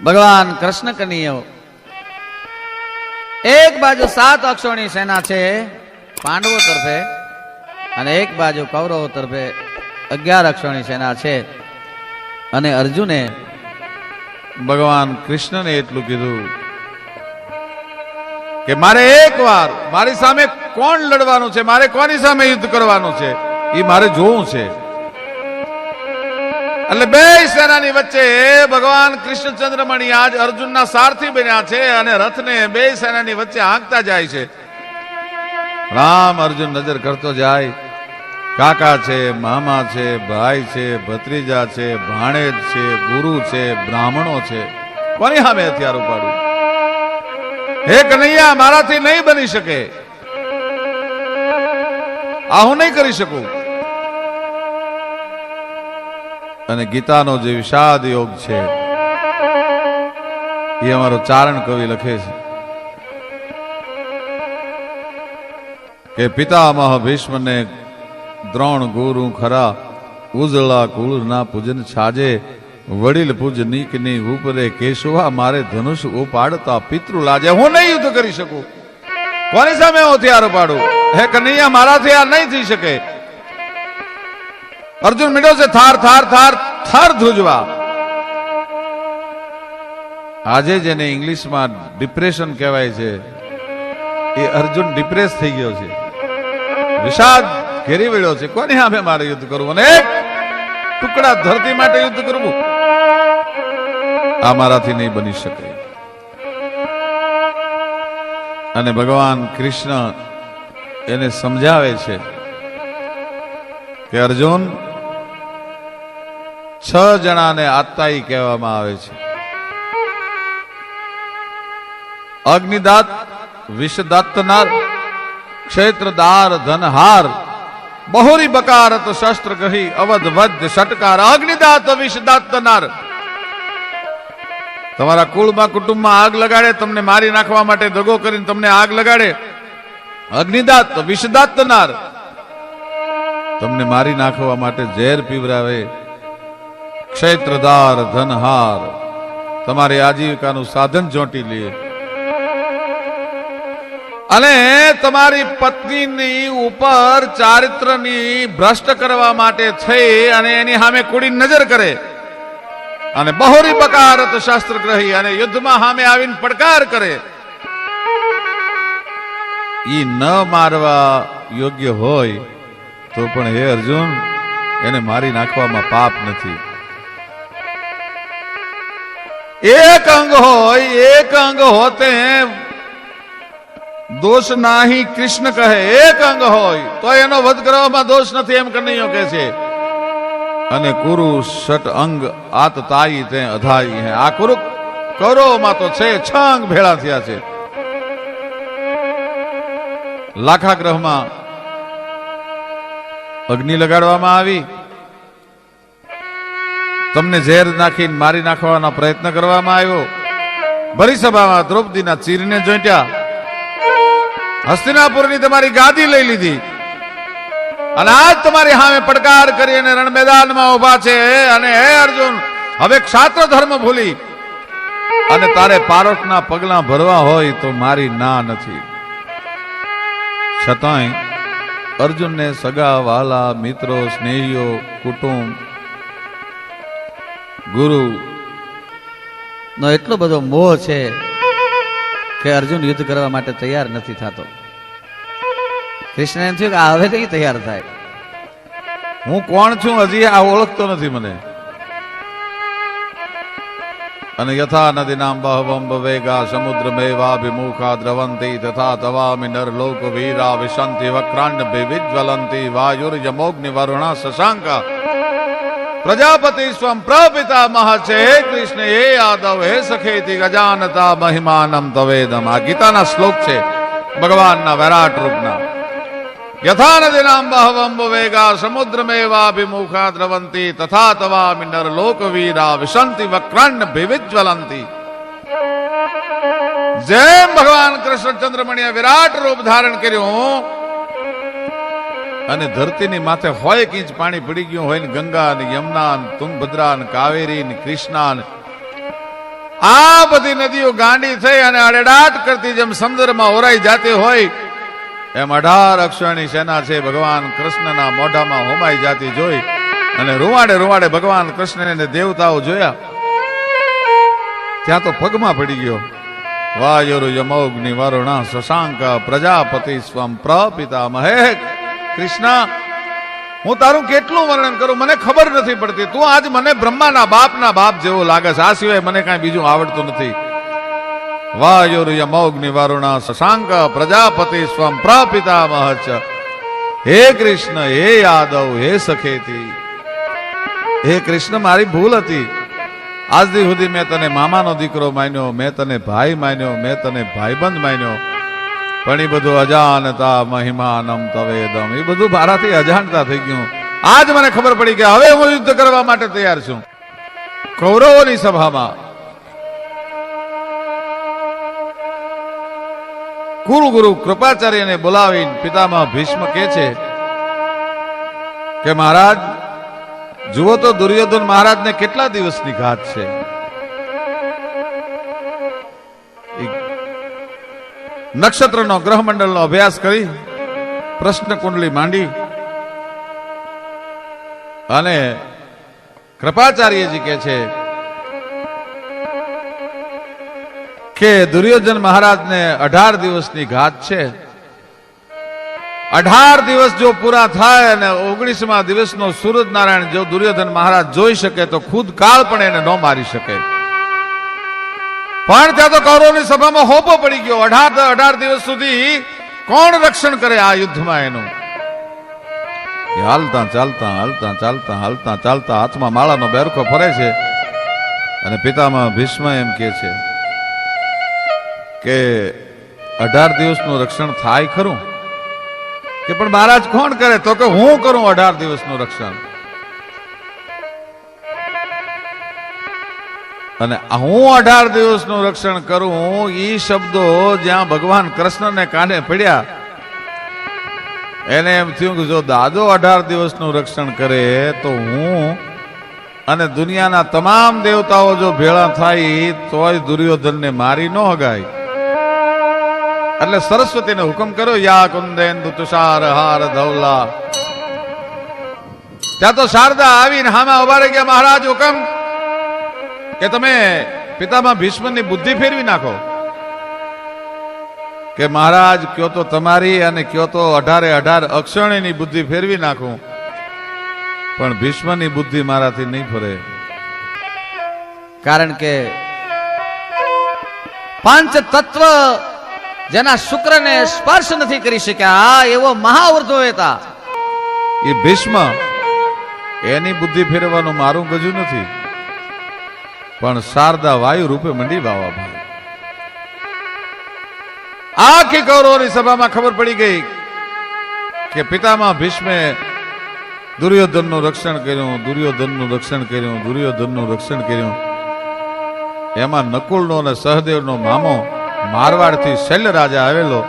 ભગવાન કૃષ્ણ કનૈયો એક બાજુ 7 અક્ષોની સેના છે પાંડવો તરફે અને એક બાજુ કૌરવો તરફે 11 અક્ષોની સેના છે. અને અર્જુને ભગવાન કૃષ્ણને એટલું કીધું કે મારે એકવાર મારી સામે કોણ લડવાનું છે, મારે કોની સામે યુદ્ધ કરવાનું છે એ મારે જોવું છે. એટલે બે સેનાની વચ્ચે ભગવાન કૃષ્ણચંદ્રમણી આજ અર્જુનના સારથી બન્યા છે અને રથને બે સેનાની વચ્ચે હાંકતા જાય છે. રામ અર્જુન નજર કરતો જાય, કાકા છે, મામા છે, ભાઈ છે, ભત્રીજા છે, ભાણેજ છે, ગુરુ છે, બ્રાહ્મણો છે, કોની સામે હથિયાર ઉપાડું? હે કનૈયા, મારાથી નહીં બની શકે, આ હું નહીં કરી શકું. અને ગીતાનો જે વિષાદ યોગ છે એ અમારો ચારણ કવિ લખે છે કે પિતામહ ભીષ્મને દ્રોણ ગુરુ ખરા, ઉજળા કુળના પૂજન છાજે, વડીલ પૂજનીકની ઉપરે કેશવા, મારે ધનુષ ઉપાડતા પિતૃ લાજે. હું નહીં યુદ્ધ કરી શકું, કોની સામે હું હથિયાર ઉપાડું? હે કનૈયા, મારાથી આ નહીં થઈ શકે. અર્જુન મીડો છે થાર થાર થાર થાર ધ્રુજવા. આજે જેને ઇંગ્લિશમાં ડિપ્રેશન કહેવાય છે એ અર્જુન ડિપ્રેસ થઈ ગયો છે, વિષાદ ઘેરી વળ્યો છે. કોની સામે મારે યુદ્ધ કરવું અને ટુકડા ધરતી માટે યુદ્ધ કરવું? આ મારાથી નહીં બની શકે. અને ભગવાન કૃષ્ણ એને સમજાવે છે કે અર્જુન, 6 જણાને આત્તાઈ કહેવામાં આવે છે. અગ્નિદાત, વિષદાત્તનાર, ક્ષેત્રદાર, ધનહાર, બહોરી બકારત શસ્ત્ર કહી, અવધ વધ ષટકાર. અગ્નિદાત, વિષદાત્તનાર તમારા કુળમાં કુટુંબમાં આગ લગાડે, તમને મારી નાખવા માટે દગો કરીને તમને આગ લગાડે. અગ્નિદાત, વિષદાત્તનાર તમને મારી નાખવા માટે ઝેર પીવરાવે. ક્ષેત્રદાર, ધનહાર તમારી આજીવિકાનું સાધન ચોંટી લે. અને તમારી પત્નીની ઉપર ચારિત્રની ભ્રષ્ટ કરવા માટે થઈ અને એની સામે કુડી નજર કરે. અને બહોરી બકારત શાસ્ત્ર ગ્રહી અને યુદ્ધમાં સામે આવીને પડકાર કરે. ઈ ન મારવા યોગ્ય હોય તો પણ હે અર્જુન, એને મારી નાખવામાં પાપ નથી. એક અંગ હોય, એક અંગ હોતે દોષ નાહી કૃષ્ણ કહે. એક અંગ હોય તો એનો વધ કરવામાં દોષ નથી એમ કનૈયો કહે છે. અને કુરુ ષટ અંગ આત તાઈ તે અધાઈ હે. આ કુરુ કૌરવમાં તો છે 6 અંગ ભેળા થયા છે. લાખાગ્રહમાં અગ્નિ લગાડવામાં આવી, તમને ઝેર નાખીને મારી નાખવાનો પ્રયત્ન કરવામાં આવ્યો. ભરી સભામાં દ્રૌપદીના ચીરને જોઈટ્યા. હસ્તિનાપુરની તમારી ગાદી લઈ લીધી અને આજ તમારી સામે પડકાર કરી અને રણ મેદાનમાં ઉભા છે. અને હે અર્જુન, હવે ક્ષાત્ર ધર્મ ભૂલી અને તારે પારોશના પગલા ભરવા હોય તો મારી ના નથી. છતાંય અર્જુનને સગા વાલા મિત્રો, સ્નેહીઓ, કુટુંબ, ગુરુ નો એટલો બધો મોહ છે કે અર્જુન યુદ્ધ કરવા માટે તૈયાર નથી થતો. કૃષ્ણ એમ થયું કે આ હવે કઈ તૈયાર થાય? હું કોણ છું હજી આ ઓળખતો નથી મને. અને યથા નદી નામ બહવમ વેગા સમુદ્ર મેવાભિમુખા દ્રવંતી તથા તવામિ નર લોક વીરા વિશંતિ વક્રાંડ વિજ્વલંતી વાયુર્યમોગ્નિ વરુણા શશાંકા પ્રજાપતિ સ્વમ પ્રપિતા મહ છે. હે કૃષ્ણ, હે યાદવ, હે સખેતી ગજાનતા મહિમાનમ તવેદમ. આ ગીતાના શ્લોક છે ભગવાનના વિરાટ રૂપના. યથા નદી નામ બહવમ વેગા સમુદ્ર મેવાભિમુખા દ્રવંતી તથા તવામિ નર લોક વીરા વિશંતિ વક્રાંડ વિજ્વલંતી. જેમ ભગવાન કૃષ્ણચંદ્રમણીએ વિરાટ રૂપ ધારણ કર્યું અને ધરતીની માથે હોય કિંચ પાણી પડી ગયું હોય ને ગંગા ને યમુના ને તુંગભદ્રા ને કાવેરી ને કૃષ્ણા આ બધી નદીઓ ગાંડી થઈ અને અડેડાટ કરતી જેમ સમુદ્રમાં ઓરાઈ જાતી હોય એમ 18 અક્ષરની સેના છે ભગવાન કૃષ્ણના મોઢામાં હોમાઈ જાતી જોઈ અને રૂવાડે રૂવાડે ભગવાન કૃષ્ણને દેવતાઓ જોયા ત્યાં તો પગમાં પડી ગયો. વાયુર યમોગ્નિ વરુણ શશાંક પ્રજાપતિ સ્વમ પ્રપિતામહે. કૃષ્ણ, હું તારું કેટલું વર્ણન કરું, મને ખબર નથી પડતી. તું આજ મને બ્રહ્માના બાપના બાપ જેવો લાગે છે. આ સિવાય મને કાંઈ બીજું આવડતું નથી. વાયુર યમોગ્નિ વરુણ શશાંક પ્રજાપતિ સ્વમ પ્રપિતામહ ચ. હે કૃષ્ણ, હે યાદવ, હે સખેતી. હે કૃષ્ણ, મારી ભૂલ હતી. આજ દી સુધી મેં તને મામાનો દીકરો માન્યો, મેં તને ભાઈ માન્યો, મેં તને ભાઈબંધ માન્યો, પણ એ બધું અજાણતા મહિમાનમ તવેદમ, એ બધું મારાથી અજાણતા થઈ ગયું. આજ મને ખબર પડી કે હવે હું યુદ્ધ કરવા માટે તૈયાર છું. કૌરવોની સભામાં કુરુગુરુ કૃપાચાર્યને બોલાવીને પિતામહ ભીષ્મ કહે છે કે મહારાજ જુઓ તો દુર્યોધન મહારાજને કેટલા દિવસની ઘાત છે. નક્ષત્રનો ગ્રહમંડળનો અભ્યાસ કરી પ્રશ્ન કુંડલી માંડી અને કૃપાચાર્યજી કહે છે કે દુર્યોધન મહારાજને 18 દિવસની ઘાત છે. 18 દિવસ જો પૂરા થાય અને 19મા દિવસનો સૂરજનારાયણ જો દુર્યોધન મહારાજ જોઈ શકે તો ખુદ કાળ પણ એને ન મારી શકે. પણ ત્યાં તો કૌરવની સભામાં હોપો પડી ગયો. 18 દિવસ સુધી કોણ રક્ષણ કરે આ યુદ્ધમાં એનું? હાલતા ચાલતા હાલતા ચાલતા હાલતા ચાલતા હાથમાં માળાનો બેરકો ફરે છે અને પિતામહ ભીષ્મ એમ કહે છે કે 18 દિવસનું રક્ષણ થાય ખરું? કે પણ મહારાજ કોણ કરે? તો કે હું કરું 18 દિવસનું રક્ષણ. અને હું 18 દિવસનું રક્ષણ કરું, એ શબ્દો જ્યાં ભગવાન કૃષ્ણને કાને પડ્યા એને એમ થયું કે જો દાદો 18 દિવસનું રક્ષણ કરે તો હું અને દુનિયાના તમામ દેવતાઓ જો ભેળા થાય તોય દુર્યોધનને મારી ન હગાય. એટલે સરસ્વતીને હુકમ કર્યો, યા કુંદેન્દુ તુષાર હાર ધવલા. ત્યાં તો શારદા આવીને હામાં ઉભા રહી ગયા. મહારાજ હુકમ કે તમે પિતામહ ભીષ્મની બુદ્ધિ ફેરવી નાખો. કે મહારાજ કયો તો તમારી અને કયો તો 18 અક્ષરણીની બુદ્ધિ ફેરવી નાખું, પણ ભીષ્મની બુદ્ધિ મારાથી નહીં ફરે. કારણ કે પાંચ તત્વ જેના શુક્રને સ્પર્શ નથી કરી શક્યા એવો મહાવૃદ્ધો હતા એ ભીષ્મ, એની બુદ્ધિ ફેરવવાનું મારું ગજુ નથી, પણ શારદા વાયુ રૂપે મંડી વાવા ભાઈ. આખી કૌરવોની સભામાં ખબર પડી ગઈ કે પિતામહ ભીષ્મે દુર્યોધનનું રક્ષણ કર્યું, દુર્યોધનનું રક્ષણ કર્યું, દુર્યોધનનું રક્ષણ કર્યું. એમાં નકુલનો અને સહદેવનો મામો મારવાડથી શૈલ્ય રાજા આવેલો,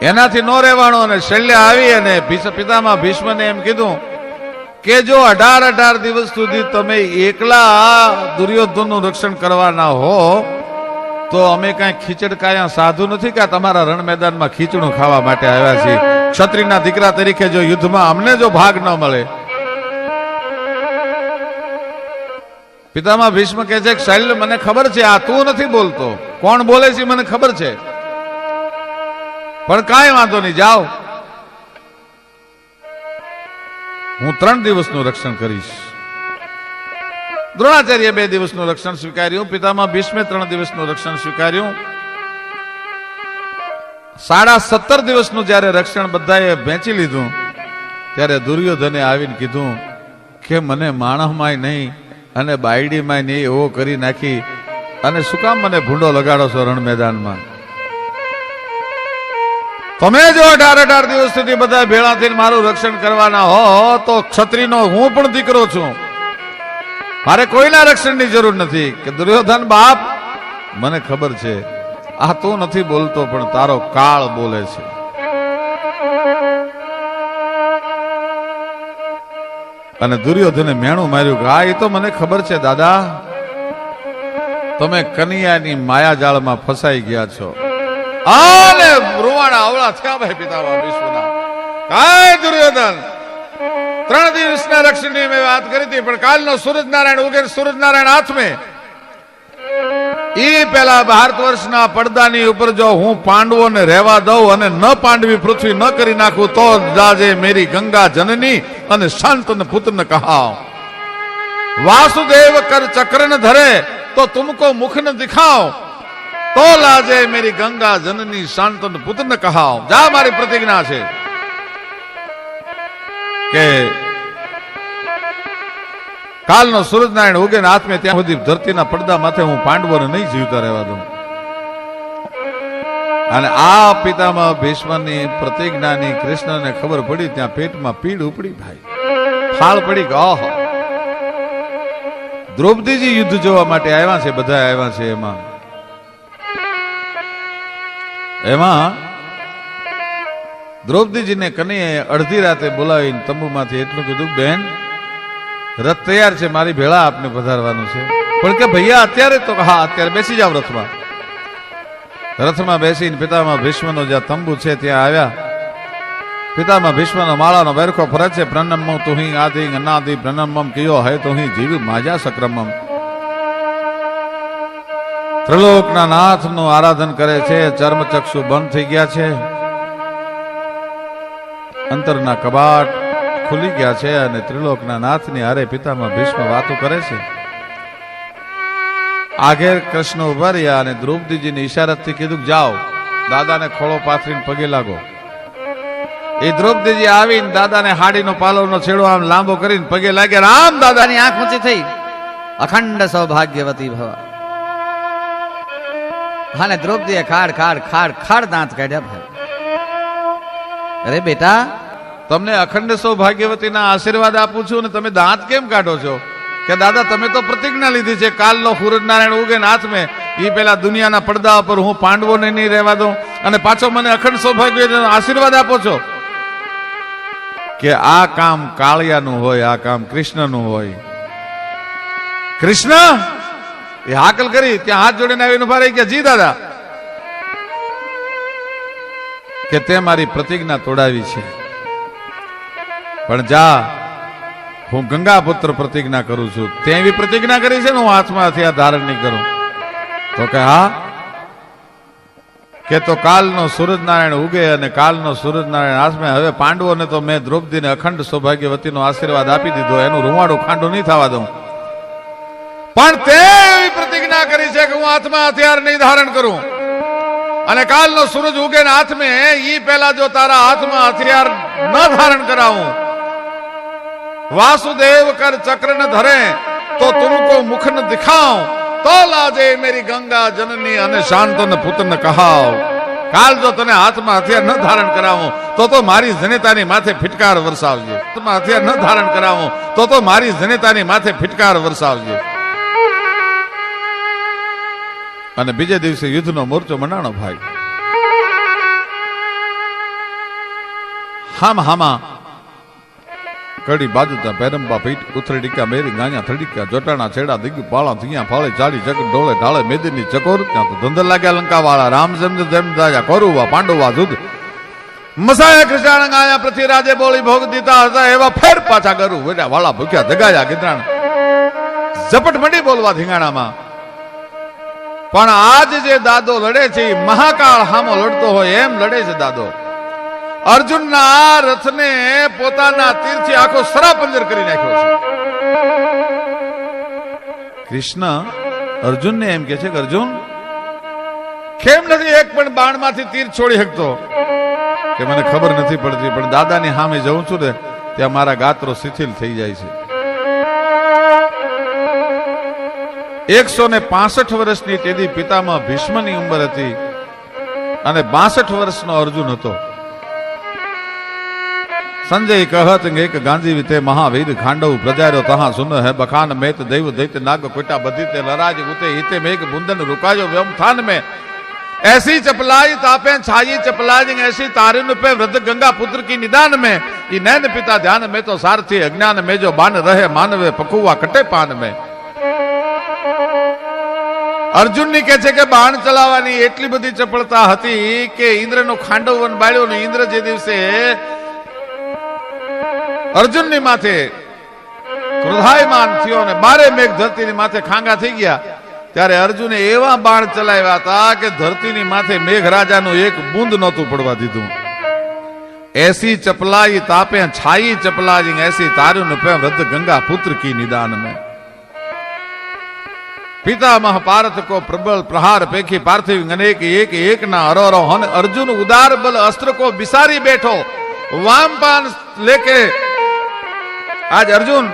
એનાથી નો રહેવાનો અને શૈલ્ય આવી અને પિતામહ ભીષ્મને એમ કીધું કે જો 18 દિવસ સુધી તમે એકલા દુર્યોધનનું રક્ષણ કરવાના હો તો અમે કઈ ખીચડ કાયા સાધુ નથી કે તમારા રણ મેદાનમાં ખીચડું ખાવા માટે આવ્યા છીએ. ક્ષત્રિયના દીકરા તરીકે જો યુદ્ધમાં અમને જો ભાગ ન મળે. પિતામહ ભીષ્મ કહે છે કે શૈલ્ય મને ખબર છે આ તું નથી બોલતો, કોણ બોલે છે મને ખબર છે, પણ કાંઈ વાંધો નહીં, જાઓ હું 3 દિવસનું રક્ષણ કરીશ. દ્રોણાચાર્ય 2 દિવસનું રક્ષણ સ્વીકાર્યું, પિતામહ ભીષ્મે 3 દિવસનું રક્ષણ સ્વીકાર્યું. 17.5 દિવસનું જયારે રક્ષણ બધાએ વેચી લીધું ત્યારે દુર્યોધને આવીને કીધું કે મને માણસમાંય નહીં અને બાયડીમાં નહીં એવો કરી નાખી અને શું કામ મને ભૂંડો લગાડો છો રણ મેદાનમાં? તમે જો 18 દિવસ સુધી બધા ભેળા થઈને મારું રક્ષણ કરવાના હો તો ક્ષત્રિયનો હું પણ દીકરો છું, મારે કોઈના રક્ષણની જરૂર નથી. કે દુર્યોધન બાપ મને ખબર છે આ તું નથી બોલતો પણ તારો કાળ બોલે છે. અને દુર્યોધને મેણું માર્યું કે હા એ તો મને ખબર છે દાદા, તમે કનૈયાની માયાજાળમાં ફસાઈ ગયા છો. આને રૂવાણા અવળા થયા ભાઈ પિતામહ ભીષ્મના. કાય દુર્યોધન 3 દિવસના રક્ષણની મેં વાત કરી હતી, પણ કાલનો સૂરજનારાયણ ઉગે, સૂરજનારાયણ હાથમે ઈ પેલા ભારત વર્ષના પડદાની ઉપર જો હું પાંડવોને રહેવા દઉં અને ન પાંડવી પૃથ્વી ન કરી નાખું તો જાજે મેરી ગંગા જનની અને શાંતન પુત્રને કહાવ. વાસુદેવ કર ચક્રન ધરે તો તુમકો મુખ ન દિખાવ, તો લાજે મેરી ગંગા જનની શાંતન પુત્રને કહાવ. જા મારી પ્રતિજ્ઞા છે કે કાલનો સૂરજનારાયણ ઉગે ને હાથમાં ત્યાં સુધી ધરતીના પડદા માથે હું પાંડવોને નહીં જીવતા રહેવા દઉં. અને આ પિતામહ ભીષ્મની પ્રતિજ્ઞાની કૃષ્ણને ખબર પડી, ત્યાં પેટમાં પીડ ઉપડી ભાઈ, ફાળ પડી કે ઓહો, દ્રૌપદીજી યુદ્ધ જોવા માટે આવ્યા છે, બધા આવ્યા છે. એમાં દ્રૌપદીજીને કનૈયાએ અડધી રાતે બોલાવીને તંબુમાંથી એટલું કીધું, બેન રથ તૈયાર છે, મારી ભેળા આપને પધારવાનું છે. પણ કે ભૈયા અત્યારે? તો હા અત્યારે બેસી જાવ રથમાં. રથમાં બેસીને પિતામહ ભીષ્મનો જ્યાં તંબુ છે ત્યાં આવ્યા. પિતામહ ભીષ્મનો માળાનો વેરખો ફરજ છે. પ્રણમમ તુહિ આદિ અનાદિ પ્રણમમ કયો હૈ તુહિ જીવ માજા સક્રમમ. ત્રિલોકના નાથનું આરાધન કરે છે. ચર્મચક્ષુ બંધ થઈ ગયા છે, અંતરના કબાટ ખુલી ગયા છે અને ત્રિલોકના નાથની હારે પિતામહ ભીષ્મ વાતો કરે છે. આગળ કૃષ્ણ ઉભા રહ્યા અને દ્રૌપદીજીને ઈશારાથી કીધું જાઓ દાદાને ખોળો પાથરીને પગે લાગો. એ દ્રૌપદીજી આવીને દાદાને હાડીનો પાલવનો છેડો આમ લાંબો કરીને પગે લાગ્યા. રામ દાદાની આંખ ઊંચી થઈ, અખંડ સૌભાગ્યવતી ભવ. હા ને દ્રૌપદીએ ખાડ ખાડ ખાડ ખાડ દાંત કાઢ્યા ભાઈ. અરે બેટા, તમને અખંડ સૌભાગ્યવતીના આશીર્વાદ આપું છું ને તમે દાંત કેમ કાઢો છો? કે દાદા તમે તો પ્રતિજ્ઞા લીધી છે, કાલનો સૂરજનારાયણ ઉગે ને હાથમે એ પેલા દુનિયાના પડદા ઉપર હું પાંડવોને નહીં રહેવા દઉં, અને પાછો મને અખંડ સૌભાગ્ય આશીર્વાદ આપો છો. કે આ કામ કાળિયાનું હોય, આ કામ કૃષ્ણનું હોય. કૃષ્ણ એ હાકલ કરી ત્યાં હાથ જોડીને આવીને ઉભા રહી ગયા. જી દાદા, કે તે મારી પ્રતિજ્ઞા તોડાવી છે, પણ જા હું ગંગા પુત્ર પ્રતિજ્ઞા કરું છું. તે એવી પ્રતિજ્ઞા કરી છે ને હું હાથમાં હથિયાર ધારણ નહીં કરું. તો કે હા, કે તો કાલનો સૂરજનારાયણ ઉગે અને કાલનો સૂરજનારાયણ હાથમાં. હવે પાંડવોને તો મેં દ્રૌપદીને અખંડ સૌભાગ્યવતીનો આશીર્વાદ આપી દીધો, એનું રૂવાડું ખાંડું નહીં થવા દઉં. પણ તે એવી પ્રતિજ્ઞા કરી છે કે હું હાથમાં હથિયાર નહીં ધારણ કરું, અને કાલનો સૂરજ ઉગે ને હાથમે ઈ પહેલા જો તારા હાથમાં હથિયાર ન ધારણ કરાવું, વાસુદેવ કર ચક્ર ન ધરે તો તુમકો મુખ ન દિખાવ, તો લાજે મેરી ગંગા જનની અને શાંતન પુત્રને કહાવ. કાલ જો તને હાથમાં હથિયાર ન ધારણ કરાવું તો મારી જનેતાની માથે ફિટકાર વરસાવજે. હાથમાં હથિયાર ન ધારણ કરાવું તો મારી જનેતાની માથે ફિટકાર વરસાવજે. અને બીજે દિવસે યુદ્ધનો મોરચો મંડાણો ભાઈ. હામાં કડી બાજુતા પેરંબા પીઠ ઉથરડીકા મેરી ગાયા થડીકા જોટાણા છેડા દિગ પાળા ધીયા ફાળે ચાડી જગ ડોળે ઢાળે મેદની ચકોર. ત્યાં તો ધંધર લાગ્યા લંકા વાળા રામ જેમ દાજા કોરુવા પાંડવા જુદ મસાયા કૃષ્ણ ગાયા પૃથ્વીરાજે બોલી ભોગ દીતા હતા એવા ફેર પાછા કરું વેડા વાળા ભૂખ્યા જગાયા ગીતરાણ ઝપટ મંડી બોલવા ધીંગાણામાં. પણ આજ જે દાદો લડે છે મહાકાળ હામો લડતો હોય એમ લડે છે દાદો. અર્જુનના રથને પોતાના તીરથી આખો સરાપંજર કરી નાખ્યો છે. કૃષ્ણ અર્જુનને એમ કે છે કે અર્જુન કેમ નથી એક પણ બાણમાંથી તીર છોડી શકતો? કે મને ખબર નથી પડતી, પણ દાદાની સામે જઉં છું ને ત્યાં મારા ગાત્રો શિથિલ થઈ જાય છે. 165 વર્ષની તેદી પિતામહ ભીષ્મની ઉંમર હતી અને 62 વર્ષનો અર્જુન હતો. સંજય કહત એક ગાંધી તે મહાવીર ખાંડવ પ્રજાર્યો તહા સુન હે બખાન મેત દૈવ દૈત્ય નાગ કોટા બધી તે લરાજ ઉતે હિતે મેઘ બુંદન रुकायो व्यमथान में ऐसी चपलाई तापे छाई चपलाई ऐसी तारिन पे वृद्ध गंगा पुत्र की निदान में ये नैन पिता ध्यान में तो सारथी अज्ञान में जो बान रहे मानवे पकुआ कटे पान में. અર્જુનની કે છે કે બાણ ચલાવવાની એટલી બધી ચપળતા હતી કે ઇન્દ્રનો ખાંડવ વન બાળ્યો ને ઇન્દ્ર જે દિવસે અર્જુનની માથે ક્રોધાયમાન થયો ને બારે મેઘ ધરતીની માથે ખાંગા થઈ ગયા ત્યારે અર્જુને એવા બાણ ચલાવ્યા હતા કે ધરતીની માથે મેઘરાજાનું એક બૂંદ નહોતું પડવા દીધું. ऐसी चपलाई तापे छाई चपलाई ऐसी तारुन पे वृद्ध गंगा पुत्र की निदान में पितामह पार्थ को प्रबल प्रहार पेखी पार्थिव अनेक एक एक ना अरोरो हन अर्जुन उदार बल अस्त्र को बिसारी बैठो वामपान लेके आज अर्जुन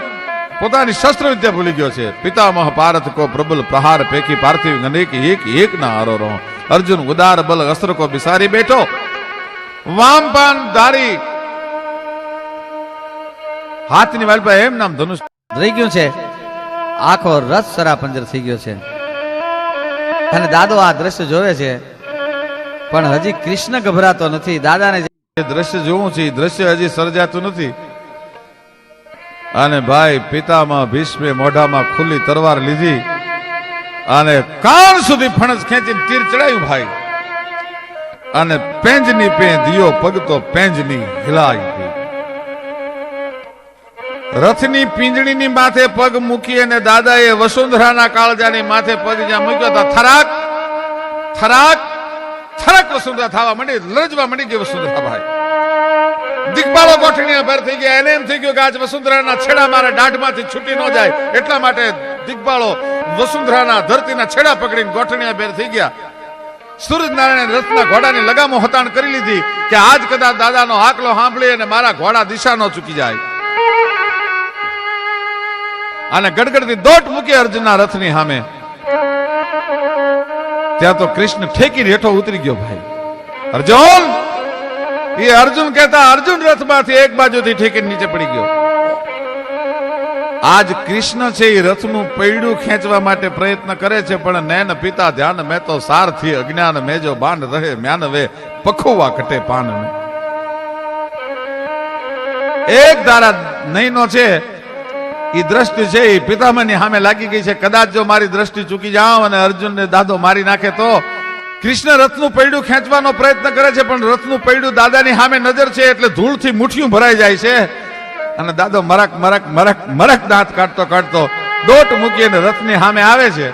પોતાની શસ્ત્ર વિદ્યા ભૂલી ગયો છે. પિતામહ પાર્થ કો પ્રબલ પ્રહાર પેખી પાર્થિવ અનેક એક એક ના અરોરો અર્જુન ઉદાર બલ અસ્ત્ર કો બિસારી બેઠો વામપાન ધારી હાથની વાલ પર એમ નામ ધનુષ રહી ગયું છે. આખો રથ સરાપંજર થઈ ગયો છે અને દાદો આ દ્રશ્ય જોવે છે પણ હજી કૃષ્ણ ગભરાતો નથી. દાદાને જે દ્રશ્ય જોવું છે એ દ્રશ્ય હજી સર્જાતું નથી. અને ભાઈ પિતામાં ભીષ્મે મોઢામાં ખુલ્લી તરવાર લીધી અને કાન સુધી ફણસ ખેંચીને તીર ચડાયું ભાઈ અને પેંજની પે દિયો પગ તો પેંજની હિલાઈ ગઈ. રથની પિંજણીની માથે પગ મૂકી અને દાદાએ વસુંધરાના કાળજાની માથે પગ જ્યાં મૂક્યો તો થરાક થરાક થરાક વસુંધરા થવા માંડી, લરજવા માંડી ગઈ વસુંધરા ભાઈ. દિગ્બાળો ગોઠણીયા ભેર થઈ ગયા. એને એમ થઈ ગયું કે આજ વસુંધરાના છેડા મારા દાઢમાંથી છૂટી ન જાય એટલા માટે દિગ્બાળો વસુંધરાના ધરતીના છેડા પકડીને ગોઠણીયા ભેર થઈ ગયા. સૂરજનારાયણ રથના ઘોડાની લગામો હતાણ કરી લીધી કે આજ કદાચ દાદાનો હાકલો સાંભળી અને મારા ઘોડા દિશા ન ચૂકી જાય. અને ગડગડતી દોટ મૂકી અર્જુનના રથની સામે. ત્યાં તો કૃષ્ણ ઠેકી હેઠો ઉતરી ગયો ભાઈ. અર્જુન એ અર્જુન કહેતા અર્જુન રથમાંથી એક બાજુથી ઠેકીને નીચે પડી ગયો. આજ કૃષ્ણ છે એ રથનું પૈડું ખેંચવા માટે પ્રયત્ન કરે છે પણ નૈન પિતા ધ્યાન મેં તો સારથી અજ્ઞાન મેં જો બાંધ રહે મ્યાનવે પખુવા કટે પાન મેં. એક ધારા નૈનો છે એ દ્રષ્ટિ છે એ પિતામહની સામે લાગી ગઈ છે. કદાચ જો મારી દ્રષ્ટિ ચૂકી જાવ અને અર્જુનને દાદો મારી નાખે તો કૃષ્ણ રથનું પૈડું ખેંચવાનો પ્રયત્ન કરે છે પણ રથનું પૈડું દાદાની સામે નજર છે એટલે ધૂળથી મુઠ્ઠીયું ભરાઈ જાય છે અને દાદો મરક મરક મરક મરક દાંત કાઢતો કાઢતો દોટ મૂકીને રથની સામે આવે છે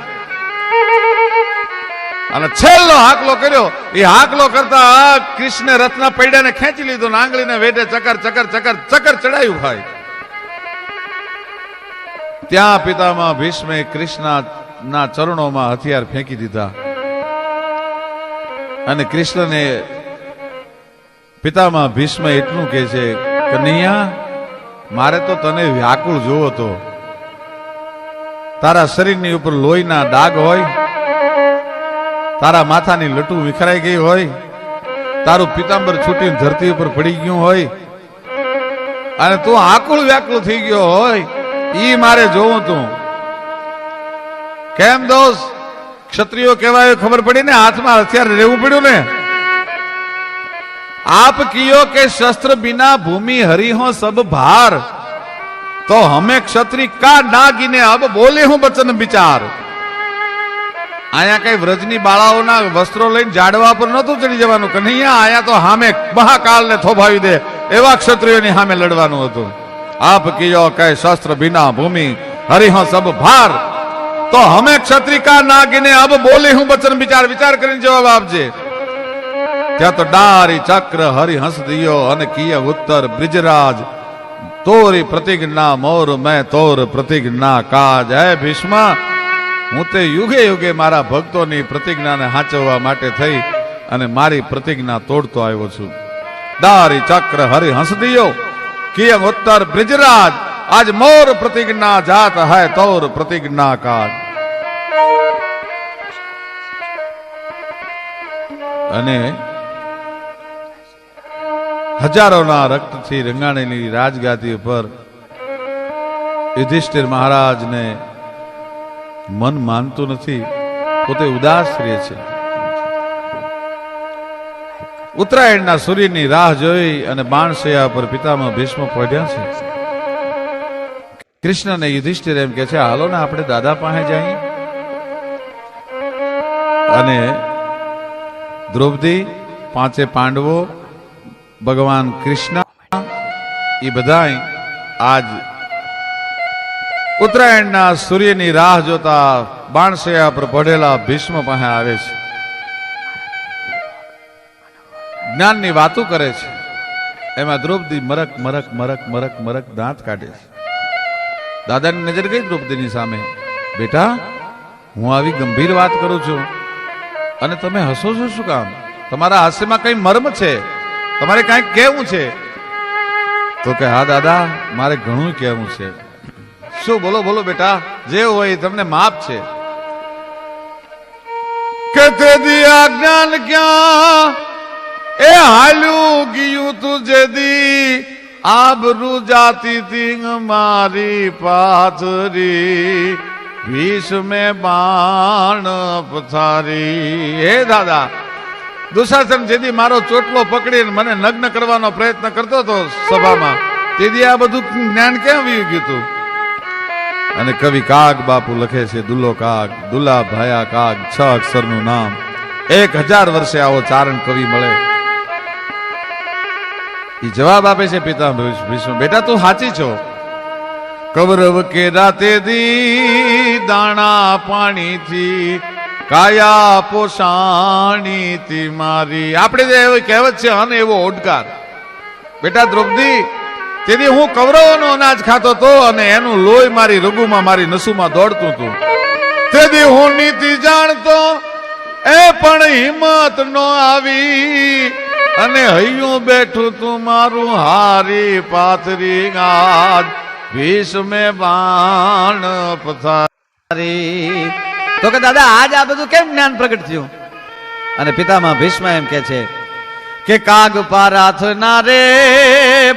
અને છેલ્લો હાકલો કર્યો. એ હાકલો કરતા કૃષ્ણે રથના પૈડાને ખેંચી લીધો ને આંગળીને વેઢે ચકર ચકર ચકર ચકર ચડાયું ભાઈ. ત્યાં પિતામાં ભીષ્મે કૃષ્ણના ચરણોમાં હથિયાર ફેંકી દીધા અને કૃષ્ણને પિતામાં ભીષ્મ એટલું કહે છે કનૈયા મારે તો તને વ્યાકુળ જોવો તો તારા શરીરની ઉપર લોહીના ડાઘ હોય, તારા માથાની લટું વિખરાઈ ગઈ હોય, તારું પિતાંબર છૂટીને ધરતી ઉપર પડી ગયું હોય અને તું આકુળ વ્યાકુળ થઈ ગયો હોય ઈ મારે જોવું. તું કેમ દોસ્ત ક્ષત્રિયો કહેવાય ખબર પડી ને, હાથમાં હથિયાર રહેવું પડ્યું ને. आप कियो के शस्त्र बिना भूमि हरि हो सब भार तो हमें क्षत्रिय का ना गिने अब बोले हूं बचन विचार. आया कई व्रजनी बाळाओना वस्त्रो लईने जाडवा पर नहोતું ચડી જવાનું કન્हैया. આયા તો સામે મહાકાલને થોભાવી દે એવા ક્ષત્રિયોની સામે લડવાનું હતું. आप कियो के शस्त्र बिना भूमि हरि हो सब भार तो हमें क्षत्रिय का ना गिने अब बोले हूं बचन विचार. विचार કરીને જવાબ આપજે. ત્યાં તો ડારી ચક્ર હરિ હંસ દિયો અને કિય ઉત્તર બ્રિજરાજ તોરી પ્રતિજ્ઞા મોર મેં તોર પ્રતિજ્ઞા કાજ. હે ભીષ્મ હું તે યુગે યુગે મારા ભક્તોની પ્રતિજ્ઞાને સાચવવા માટે થઈ અને મારી પ્રતિજ્ઞા તોડતો આવ્યો છું. દારી ચક્ર હરિ હંસ દિયો કિય ઉત્તર બ્રિજરાજ આજ મોર પ્રતિજ્ઞા જાત હૈ તોર પ્રતિજ્ઞા કાજ. અને હજારોના રક્તથી રંગાણેલી રાજગાદી ઉપર યુધિષ્ઠિર મહારાજને મન માનતું નથી, પોતે ઉદાસ રહે છે. ઉત્તરાયણના સૂર્યની રાહ જોઈ અને બાણશૈયા પર પિતામહ ભીષ્મ પડ્યા છે. કૃષ્ણને યુધિષ્ઠિર એમ કે છે હાલો ને આપણે દાદા પાસે જઈએ. અને દ્રૌપદી, પાંચે પાંડવો, ભગવાન કૃષ્ણ, એ બધા આજ ઉત્તરાયણના સૂર્યની રાહ જોતા બાણશૈયા પર પડેલા ભીષ્મ પાસે આવે છે, જ્ઞાનની વાતો કરે છે. એમાં દ્રૌપદી મરક મરક મરક મરક મરક દાંત કાઢે છે. દાદાની નજર ગઈ દ્રૌપદીની સામે. બેટા, હું આવી ગંભીર વાત કરું છું અને તમે હસો છો શું કામ? તમારા હાસ્યમાં કઈ મર્મ છે, તમારે કઈક કહેવું છે? તો કે હા દાદા, મારે ઘણું કહેવું છે. શું? બોલો બોલો બેટા, જે હોય તમને માપ છે. કે તે દી જ્ઞાન ક્યાં એ હાલ્યું ગયું તુજે દી, આબરૂ જાતી તીંગ મારી પાથરી, ભીષ્મે બાણ પથારી. હે દાદા, દુશાસન જેથી મારો ચોટલો પકડીને મને નગ્ન કરવાનો પ્રયત્ન કરતો હતો સભામાં, તેથી આ બધું જ્ઞાન કેમ વી ગયું હતું? અને કવિ કાગ બાપુ લખે છે, દુલ્લો કાગ, દુલ્લા ભાયા કાગ, 6 અક્ષરનું નામ. 1000 વર્ષે આવો ચારણ કવિ મળે. એ જવાબ આપે છે પિતા ભીષ્મ, બેટા તું સાચી છો. કૌરવ કે રાતે દી દાણા પાણીથી કાયા પોષાણી તી મારી. આપણે એવી કહેવત છે, અને એવો ઓડકાર. બેટા દ્રૌપદી, તેથી હું કૌરવોનો અનાજ ખાતો હતો અને એનું લોહી મારી રગુમાં, મારી નસુમાં દોડતું હતું. તેથી હું નીતિ જાણતો, એ પણ હિંમત નો આવી, અને હૈયું બેઠું તું મારું હારી પાથરી, આજ ભીષ્મે બાણ પથારી. તો કે દાદા, આજ આ બધું કેમ જ્ઞાન પ્રગટ થયું? અને પિતામાં ભીષ્મ એમ કે છે કે કાગ પારાથ ના રે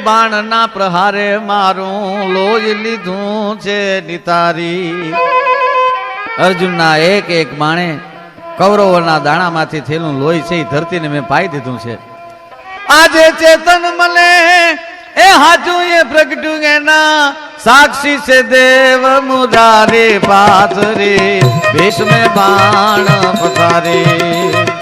બાણ ના પ્રહારે મારું લોહી લીધું છે નિતારી. અર્જુનના એક એક બાણે કૌરવોના દાણામાંથી થયેલું લોહી છે એ ધરતીને મેં પાઈ દીધું છે. આજે ચેતન મને એ હાચું એ પ્રગટ્યું એના સાક્ષી છે દેવ મુરારી પાથરી, ભીષ્મે બાણ પથારી.